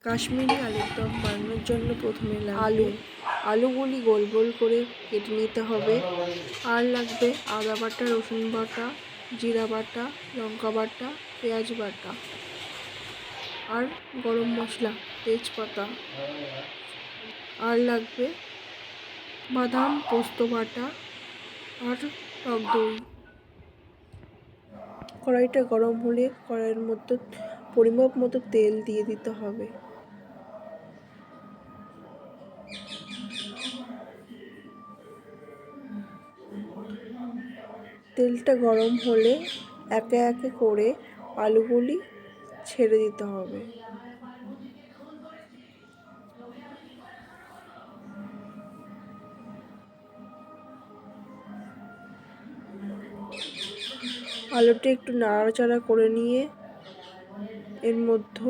কাশ্মীরি আলুর দম বানানোর জন্য প্রথমে লাগবে আলুগুলি গোল গোল করে কেটে নিতে হবে। আর লাগবে আদা বাটা, রসুন বাটা, জিরা বাটা, লঙ্কা বাটা, পেঁয়াজ বাটা, আর গরম মশলা, তেজপাতা। আর লাগবে বাদাম, পোস্ত বাটা আর টক দই। কড়াইটা গরম হলে কড়াইয়ের মধ্যে পরিমাপ মতো তেল দিয়ে দিতে হবে। তেলটা গরম হলে একে একে করে আলুগুলি ছেড়ে দিতে হবে। আলুটি একটু নাড়াচাড়া করে নিয়ে এর মধ্যে